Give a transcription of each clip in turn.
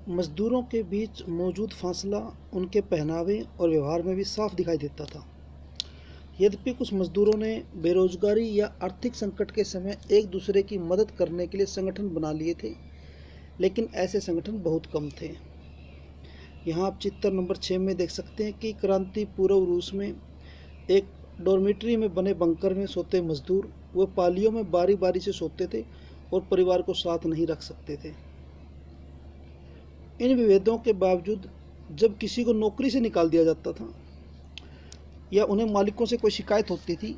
मजदूरों के बीच मौजूद फासला उनके पहनावे और व्यवहार में भी साफ दिखाई देता था। यद्यपि कुछ मजदूरों ने बेरोजगारी या आर्थिक संकट के समय एक दूसरे की मदद करने के लिए संगठन बना लिए थे, लेकिन ऐसे संगठन बहुत कम थे। यहाँ आप चित्र नंबर 6 में देख सकते हैं कि क्रांति पूर्व रूस में एक डॉर्मेट्री में बने बंकर में सोते मजदूर वे पालियों में बारी बारी से सोते थे और परिवार को साथ नहीं रख सकते थे। इन विभेदों के बावजूद जब किसी को नौकरी से निकाल दिया जाता था या उन्हें मालिकों से कोई शिकायत होती थी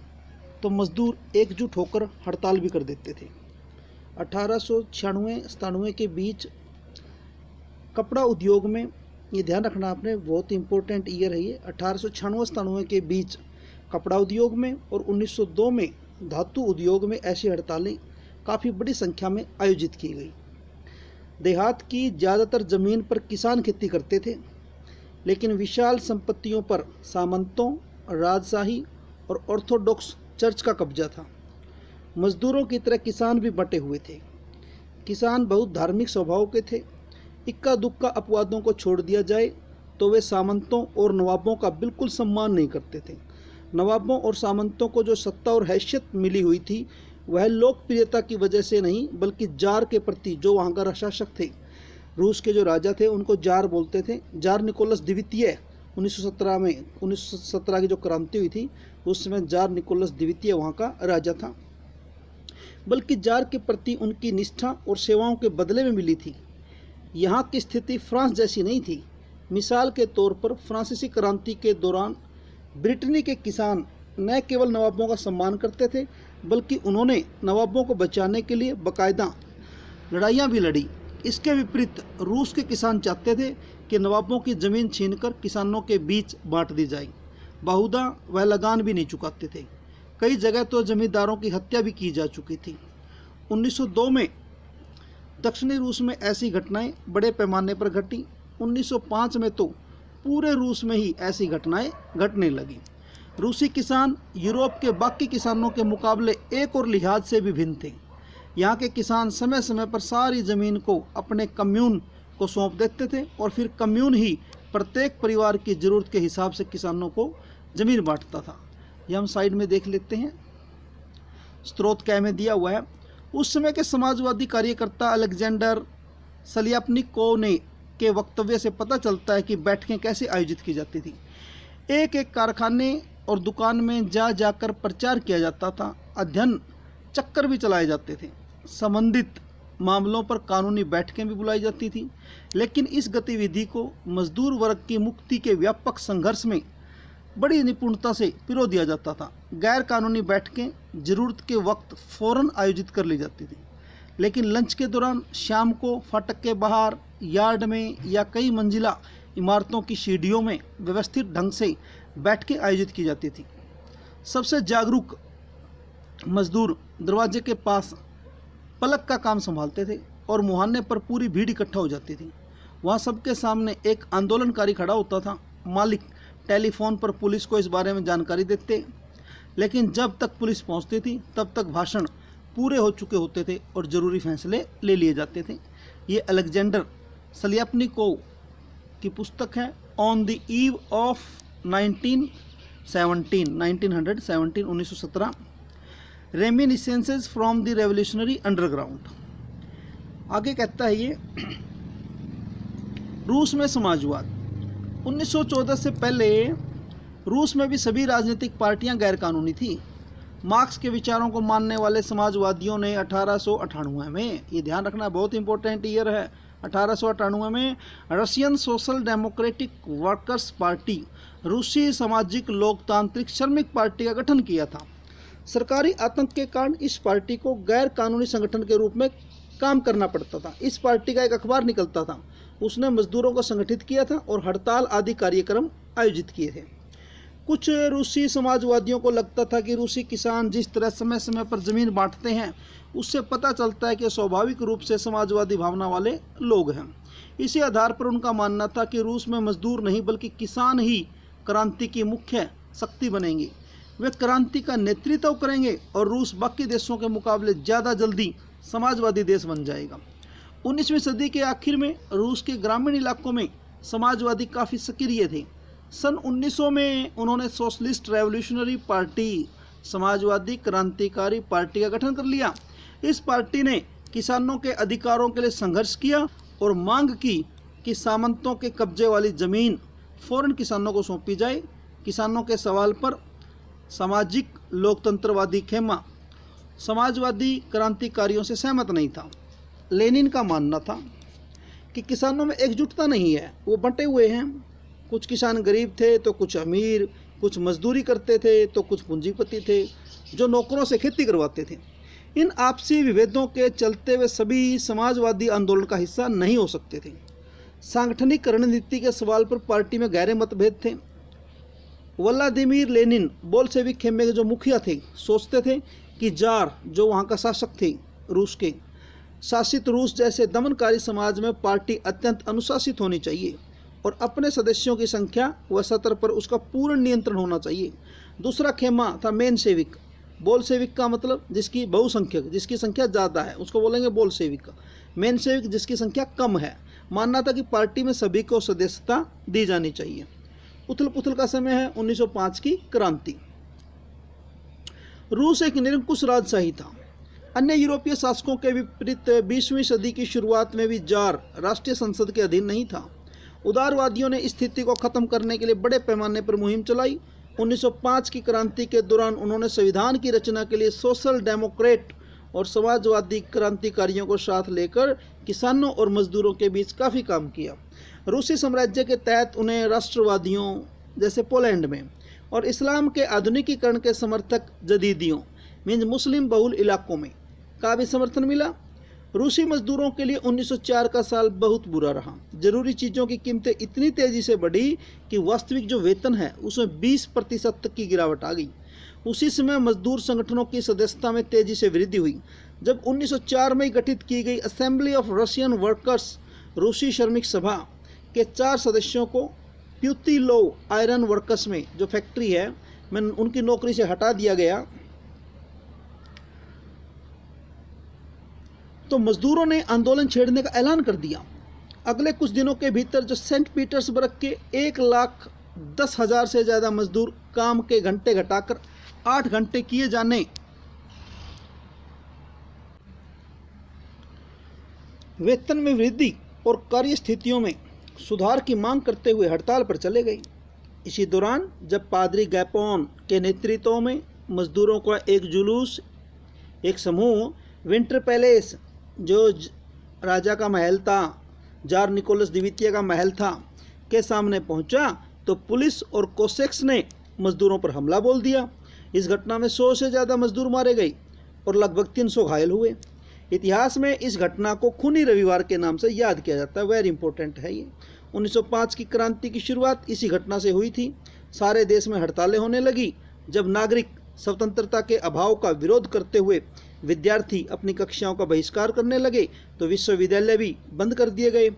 तो मजदूर एकजुट होकर हड़ताल भी कर देते थे। 1896-97 के बीच कपड़ा उद्योग में, ये ध्यान रखना आपने, बहुत इंपॉर्टेंट ईयर है ये, 1896-97 के बीच कपड़ा उद्योग में और 1902 में धातु उद्योग में ऐसी हड़तालें काफ़ी बड़ी संख्या में आयोजित की गई। देहात की ज़्यादातर ज़मीन पर किसान खेती करते थे, लेकिन विशाल संपत्तियों पर सामंतों, राजशाही और ऑर्थोडॉक्स चर्च का कब्जा था। मजदूरों की तरह किसान भी बटे हुए थे। किसान बहुत धार्मिक स्वभाव के थे। इक्का दुक्का अपवादों को छोड़ दिया जाए तो वे सामंतों और नवाबों का बिल्कुल सम्मान नहीं करते थे। नवाबों और सामंतों को जो सत्ता और हैसियत मिली हुई थी वह लोकप्रियता की वजह से नहीं, बल्कि जार के प्रति, जो वहाँ का शासक थे, रूस के जो राजा थे उनको जार बोलते थे। जार निकोलस द्वितीय 1917 की जो क्रांति हुई थी उस समय जार निकोलस द्वितीय वहाँ का राजा था, बल्कि जार के प्रति उनकी निष्ठा और सेवाओं के बदले में मिली थी। यहाँ की स्थिति फ्रांस जैसी नहीं थी। मिसाल के तौर पर फ्रांसीसी क्रांति के दौरान ब्रिटेनी के किसान न केवल नवाबों का सम्मान करते थे, बल्कि उन्होंने नवाबों को बचाने के लिए बाकायदा लड़ाइयाँ भी लड़ी। इसके विपरीत रूस के किसान चाहते थे कि नवाबों की ज़मीन छीनकर किसानों के बीच बांट दी जाए। बहुधा वह लगान भी नहीं चुकाते थे। कई जगह तो जमींदारों की हत्या भी की जा चुकी थी। 1902 में दक्षिणी रूस में ऐसी घटनाएं बड़े पैमाने पर घटी। 1905 में तो पूरे रूस में ही ऐसी घटनाएं घटने लगी। रूसी किसान यूरोप के बाकी किसानों के मुकाबले एक और लिहाज से भी भिन्न थे। यहाँ के किसान समय समय पर सारी ज़मीन को अपने कम्यून को सौंप देते थे और फिर कम्यून ही प्रत्येक परिवार की ज़रूरत के हिसाब से किसानों को ज़मीन बांटता था। ये हम साइड में देख लेते हैं, स्रोत क्या में दिया हुआ है। उस समय के समाजवादी कार्यकर्ता अलेक्जेंडर सलियापनिकोव के वक्तव्य से पता चलता है कि बैठकें कैसे आयोजित की जाती थी। एक एक कारखाने और दुकान में जाकर प्रचार किया जाता था। अध्ययन चक्कर भी चलाए जाते थे। संबंधित मामलों पर कानूनी बैठकें भी बुलाई जाती थी। लेकिन इस गतिविधि को मजदूर वर्ग की मुक्ति के व्यापक संघर्ष में बड़ी निपुणता से पिरो दिया जाता था। गैर कानूनी बैठकें ज़रूरत के वक्त फ़ौरन आयोजित कर ली जाती थी, लेकिन लंच के दौरान, शाम को फाटक के बाहर, यार्ड में या कई मंजिला इमारतों की सीढ़ियों में व्यवस्थित ढंग से बैठकें आयोजित की जाती थी। सबसे जागरूक मजदूर दरवाजे के पास पलक का काम संभालते थे और मुहाने पर पूरी भीड़ इकट्ठा हो जाती थी। वहाँ सबके सामने एक आंदोलनकारी खड़ा होता था। मालिक टेलीफोन पर पुलिस को इस बारे में जानकारी देते, लेकिन जब तक पुलिस पहुँचती थी तब तक भाषण पूरे हो चुके होते थे और ज़रूरी फैसले ले लिए जाते थे। ये अलेक्जेंडर सलियापनिकोव की पुस्तक है on the eve of 1917 reminiscences from the revolutionary underground. आगे कहता है ये, रूस में समाजवाद। 1914 से पहले रूस में भी सभी राजनीतिक पार्टियां गैरकानूनी थी। मार्क्स के विचारों को मानने वाले समाजवादियों ने 1898 में, ये ध्यान रखना बहुत इंपॉर्टेंट ईयर है, 1898 में Russian social democratic workers party, रूसी सामाजिक लोकतांत्रिक श्रमिक पार्टी का गठन किया था। सरकारी आतंक के कारण इस पार्टी को गैर कानूनी संगठन के रूप में काम करना पड़ता था। इस पार्टी का एक अखबार निकलता था, उसने मजदूरों को संगठित किया था और हड़ताल आदि कार्यक्रम आयोजित किए थे। कुछ रूसी समाजवादियों को लगता था कि रूसी किसान जिस तरह समय समय पर ज़मीन बांटते हैं उससे पता चलता है कि स्वाभाविक रूप से समाजवादी भावना वाले लोग हैं। इसी आधार पर उनका मानना था कि रूस में मजदूर नहीं बल्कि किसान ही क्रांति की मुख्य शक्ति बनेंगे। वे क्रांति का नेतृत्व करेंगे और रूस बाकी देशों के मुकाबले ज़्यादा जल्दी समाजवादी देश बन जाएगा। 19वीं सदी के आखिर में रूस के ग्रामीण इलाकों में समाजवादी काफ़ी सक्रिय थे। सन 1900 में उन्होंने सोशलिस्ट रेवोल्यूशनरी पार्टी, समाजवादी क्रांतिकारी पार्टी का गठन कर लिया। इस पार्टी ने किसानों के अधिकारों के लिए संघर्ष किया और मांग की कि सामंतों के कब्जे वाली ज़मीन फौरन किसानों को सौंपी जाए। किसानों के सवाल पर सामाजिक लोकतंत्रवादी खेमा समाजवादी क्रांतिकारियों से सहमत नहीं था। लेनिन का मानना था कि किसानों में एकजुटता नहीं है, वो बंटे हुए हैं। कुछ किसान गरीब थे तो कुछ अमीर, कुछ मजदूरी करते थे तो कुछ पूंजीपति थे जो नौकरों से खेती करवाते थे। इन आपसी विभेदों के चलते वे सभी समाजवादी आंदोलन का हिस्सा नहीं हो सकते थे। सांगठनिक रणनीति के सवाल पर पार्टी में गहरे मतभेद थे। व्लादिमीर लेनिन बोल्शेविक खेमे के जो मुखिया थे सोचते थे कि जार, जो वहाँ का शासक थे रूस के, शासित रूस जैसे दमनकारी समाज में पार्टी अत्यंत अनुशासित होनी चाहिए और अपने सदस्यों की संख्या व सतर पर उसका पूर्ण नियंत्रण होना चाहिए। दूसरा खेमा था मेनशेविक। बोल्शेविक का मतलब जिसकी बहुसंख्यक, जिसकी संख्या ज़्यादा है उसको बोलेंगे बोल्शेविक। मेनशेविक जिसकी संख्या कम है। मानना था कि पार्टी में सभी को सदस्यता दी जानी चाहिए। उथल पुथल का समय है 1905 की क्रांति। रूस एक निरंकुश राजशाही था। अन्य यूरोपीय शासकों के विपरीत 20वीं सदी की शुरुआत में भी जार राष्ट्रीय संसद के अधीन नहीं था। उदारवादियों ने स्थिति को खत्म करने के लिए बड़े पैमाने पर मुहिम चलाई। 1905 की क्रांति के दौरान उन्होंने संविधान की रचना के लिए सोशल डेमोक्रेट और समाजवादी क्रांतिकारियों को साथ लेकर किसानों और मजदूरों के बीच काफ़ी काम किया। रूसी साम्राज्य के तहत उन्हें राष्ट्रवादियों जैसे पोलैंड में और इस्लाम के आधुनिकीकरण के समर्थक जदीदियों मीन्स मुस्लिम बहुल इलाकों में का भी समर्थन मिला। रूसी मजदूरों के लिए 1904 का साल बहुत बुरा रहा। जरूरी चीज़ों की कीमतें इतनी तेज़ी से बढ़ी कि वास्तविक जो वेतन है उसमें 20% तक की गिरावट आ गई। उसी समय मजदूर संगठनों की सदस्यता में तेज़ी से वृद्धि हुई। जब 1904 में गठित की गई असेंबली ऑफ रशियन वर्कर्स, रूसी श्रमिक सभा के 4 सदस्यों को प्यूतिलो आयरन वर्कर्स में जो फैक्ट्री है मैं उनकी नौकरी से हटा दिया गया, तो मजदूरों ने आंदोलन छेड़ने का ऐलान कर दिया। अगले कुछ दिनों के भीतर जो सेंट पीटर्सबर्ग के 1,10,000 से ज़्यादा मजदूर काम के घंटे घटाकर 8 घंटे किए जाने, वेतन में वृद्धि और कार्य स्थितियों में सुधार की मांग करते हुए हड़ताल पर चले गए। इसी दौरान जब पादरी गैपोन के नेतृत्व में मजदूरों का एक जुलूस, एक समूह विंटर पैलेस जो राजा का महल था, जार निकोलस द्वितीय का महल था, के सामने पहुंचा तो पुलिस और कोसेक्स ने मजदूरों पर हमला बोल दिया। इस घटना में 100 से ज़्यादा मजदूर मारे गए और लगभग 300 घायल हुए। इतिहास में इस घटना को खूनी रविवार के नाम से याद किया जाता है। वेरी इंपॉर्टेंट है ये। 1905 की क्रांति की शुरुआत इसी घटना से हुई थी। सारे देश में हड़तालें होने लगी। जब नागरिक स्वतंत्रता के अभाव का विरोध करते हुए विद्यार्थी अपनी कक्षाओं का बहिष्कार करने लगे तो विश्वविद्यालय भी बंद कर दिए गए।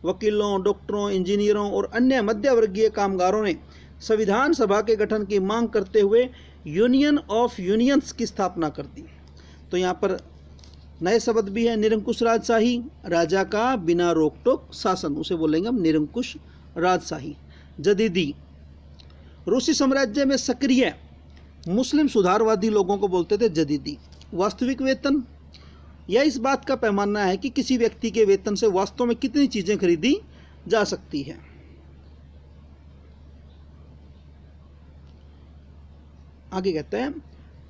वकीलों, डॉक्टरों, इंजीनियरों और अन्य मध्यवर्गीय कामगारों ने संविधान सभा के गठन की मांग करते हुए यूनियन ऑफ यूनियंस की स्थापना कर दी। तो यहाँ पर नए शब्द भी है, निरंकुश राजशाही, राजा का बिना रोक टोक शासन, उसे बोलेंगे हम निरंकुश राजशाही। जदीदी, रूसी साम्राज्य में सक्रिय मुस्लिम सुधारवादी लोगों को बोलते थे जदीदी। वास्तविक वेतन, यह इस बात का पैमाना है कि किसी व्यक्ति के वेतन से वास्तव में कितनी चीजें खरीदी जा सकती है। आगे कहते हैं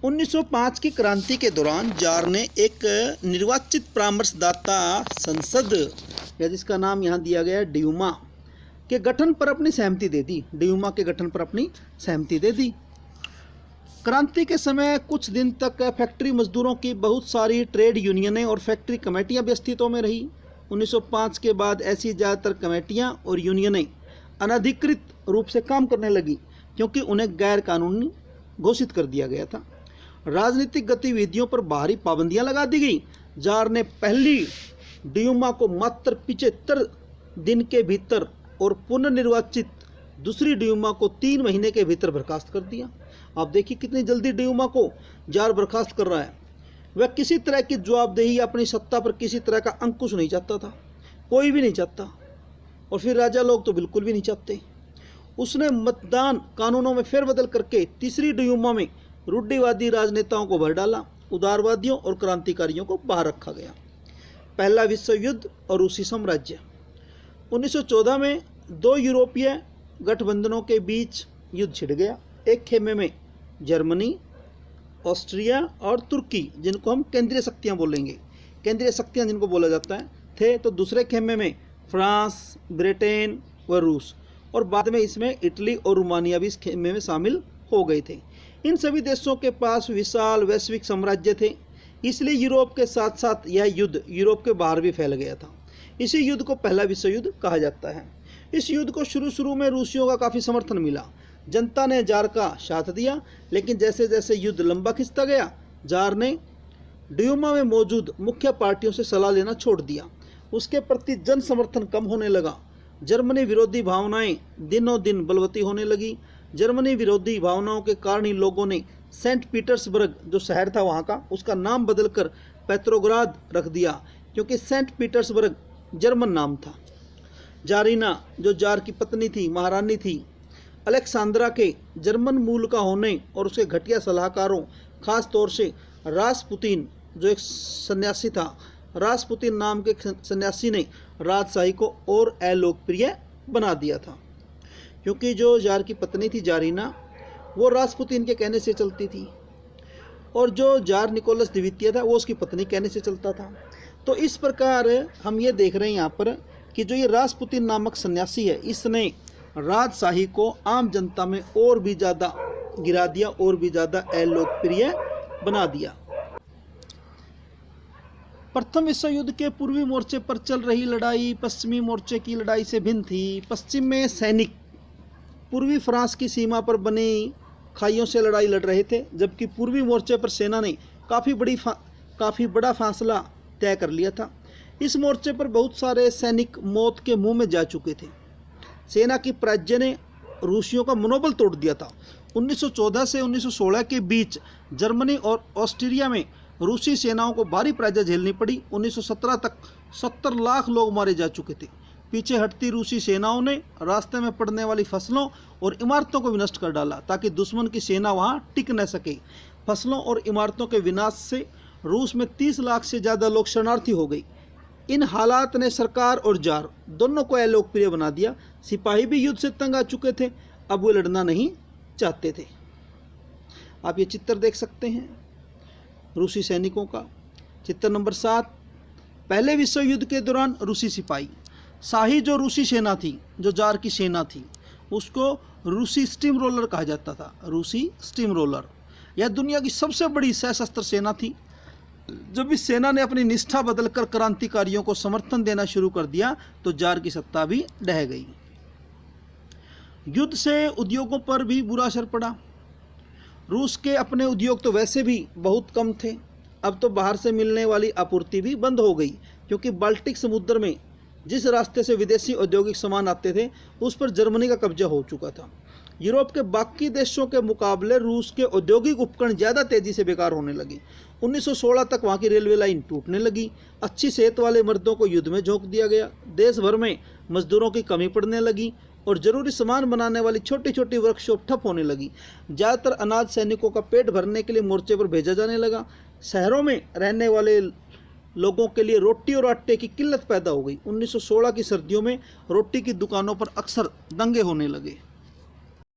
1905 की क्रांति के दौरान जार ने एक निर्वाचित परामर्शदाता संसद, या जिसका नाम यहाँ दिया गया है ड्यूमा, के गठन पर अपनी सहमति दे दी। ड्यूमा के गठन पर अपनी सहमति दे दी। क्रांति के समय कुछ दिन तक फैक्ट्री मजदूरों की बहुत सारी ट्रेड यूनियनें और फैक्ट्री कमेटियां भी अस्तित्व में रही। 1905 के बाद ऐसी ज़्यादातर कमेटियां और यूनियनें अनधिकृत रूप से काम करने लगी क्योंकि उन्हें गैर कानूनी घोषित कर दिया गया था। राजनीतिक गतिविधियों पर बाहरी पाबंदियां लगा दी गई। जार ने पहली ड्यूमा को मात्र 75 दिन के भीतर और पुनर्निर्वाचित दूसरी ड्यूमा को 3 महीने के भीतर बर्खास्त कर दिया। आप देखिए कितनी जल्दी ड्यूमा को जार बर्खास्त कर रहा है। वह किसी तरह की जवाबदेही या अपनी सत्ता पर किसी तरह का अंकुश नहीं चाहता था, कोई भी नहीं चाहता, और फिर राजा लोग तो बिल्कुल भी नहीं चाहते। उसने मतदान कानूनों में फेरबदल करके तीसरी ड्यूमा में रूढ़िवादी राजनेताओं को भर डाला, उदारवादियों और क्रांतिकारियों को बाहर रखा गया। पहला विश्व युद्ध और रूसी साम्राज्य। 1914 में दो यूरोपीय गठबंधनों के बीच युद्ध छिड़ गया। एक खेमे में जर्मनी, ऑस्ट्रिया और तुर्की, जिनको हम केंद्रीय शक्तियां बोलेंगे, केंद्रीय शक्तियां जिनको बोला जाता है, थे। तो दूसरे खेमे में फ्रांस, ब्रिटेन व रूस, और बाद में इसमें इटली और रोमानिया भी इस खेमे में शामिल हो गए थे। इन सभी देशों के पास विशाल वैश्विक साम्राज्य थे, इसलिए यूरोप के साथ साथ यह युद्ध यूरोप के बाहर भी फैल गया था। इसी युद्ध को पहला विश्व युद्ध कहा जाता है। इस युद्ध को शुरू में रूसियों का काफ़ी समर्थन मिला, जनता ने जार का साथ दिया, लेकिन जैसे जैसे युद्ध लंबा खिंचता गया, जार ने ड्यूमा में मौजूद मुख्य पार्टियों से सलाह लेना छोड़ दिया। उसके प्रति जन समर्थन कम होने लगा। जर्मनी विरोधी भावनाएं दिनों दिन बलवती होने लगी। जर्मनी विरोधी भावनाओं के कारण ही लोगों ने सेंट पीटर्सबर्ग, जो शहर था वहाँ का, उसका नाम बदलकर पेट्रोग्राद रख दिया, क्योंकि सेंट पीटर्सबर्ग जर्मन नाम था। जारीना, जो जार की पत्नी थी, महारानी थी, अलेक्सांद्रा के जर्मन मूल का होने और उसके घटिया सलाहकारों, खास तौर से रासपुतीन, जो एक सन्यासी था, रासपुतीन नाम के सन्यासी ने राजशाही को और अलोकप्रिय बना दिया था। क्योंकि जो जार की पत्नी थी जारीना, वो रासपुतीन के कहने से चलती थी, और जो जार निकोलस द्वितीय था वो उसकी पत्नी कहने से चलता था। तो इस प्रकार हम ये देख रहे हैं यहाँ पर कि जो ये रासपुतीन नामक सन्यासी है, इसने राजशाही को आम जनता में और भी ज़्यादा गिरा दिया, और भी ज़्यादा अलोकप्रिय बना दिया। प्रथम विश्व युद्ध के पूर्वी मोर्चे पर चल रही लड़ाई पश्चिमी मोर्चे की लड़ाई से भिन्न थी। पश्चिम में सैनिक पूर्वी फ्रांस की सीमा पर बनी खाइयों से लड़ाई लड़ रहे थे, जबकि पूर्वी मोर्चे पर सेना ने काफ़ी बड़ा फासला तय कर लिया था। इस मोर्चे पर बहुत सारे सैनिक मौत के मुंह में जा चुके थे। सेना की पराजय ने रूसियों का मनोबल तोड़ दिया था। 1914 से 1916 के बीच जर्मनी और ऑस्ट्रिया में रूसी सेनाओं को भारी पराजय झेलनी पड़ी। 1917 तक 70 लाख लोग मारे जा चुके थे। पीछे हटती रूसी सेनाओं ने रास्ते में पड़ने वाली फसलों और इमारतों को विनष्ट कर डाला, ताकि दुश्मन की सेना वहां टिक न सके। फसलों और इमारतों के विनाश से रूस में 30 लाख से ज़्यादा लोग शरणार्थी हो गई। इन हालात ने सरकार और जार दोनों को अलोकप्रिय बना दिया। सिपाही भी युद्ध से तंग आ चुके थे, अब वो लड़ना नहीं चाहते थे। आप ये चित्र देख सकते हैं रूसी सैनिकों का। चित्र नंबर 7। पहले विश्व युद्ध के दौरान रूसी सिपाही, शाही जो रूसी सेना थी, जो जार की सेना थी, उसको रूसी स्टीम रोलर कहा जाता था। रूसी स्टीम रोलर यह दुनिया की सबसे बड़ी सशस्त्र सेना थी। जब इस सेना ने अपनी निष्ठा बदलकर क्रांतिकारियों को समर्थन देना शुरू कर दिया, तो जार की सत्ता भी ढह गई। युद्ध से उद्योगों पर भी बुरा असर पड़ा। रूस के अपने उद्योग तो वैसे भी बहुत कम थे, अब तो बाहर से मिलने वाली आपूर्ति भी बंद हो गई, क्योंकि बाल्टिक समुद्र में जिस रास्ते से विदेशी औद्योगिक सामान आते थे, उस पर जर्मनी का कब्जा हो चुका था। यूरोप के बाकी देशों के मुकाबले रूस के औद्योगिक उपकरण ज़्यादा तेज़ी से बेकार होने लगे। 1916 तक वहाँ की रेलवे लाइन टूटने लगी। अच्छी सेहत वाले मर्दों को युद्ध में झोंक दिया गया। देश भर में मजदूरों की कमी पड़ने लगी और ज़रूरी सामान बनाने वाली छोटी छोटी वर्कशॉप ठप होने लगी। ज़्यादातर अनाज सैनिकों का पेट भरने के लिए मोर्चे पर भेजा जाने लगा। शहरों में रहने वाले लोगों के लिए रोटी और आटे की किल्लत पैदा हो गई। 1916 की सर्दियों में रोटी की दुकानों पर अक्सर दंगे होने लगे।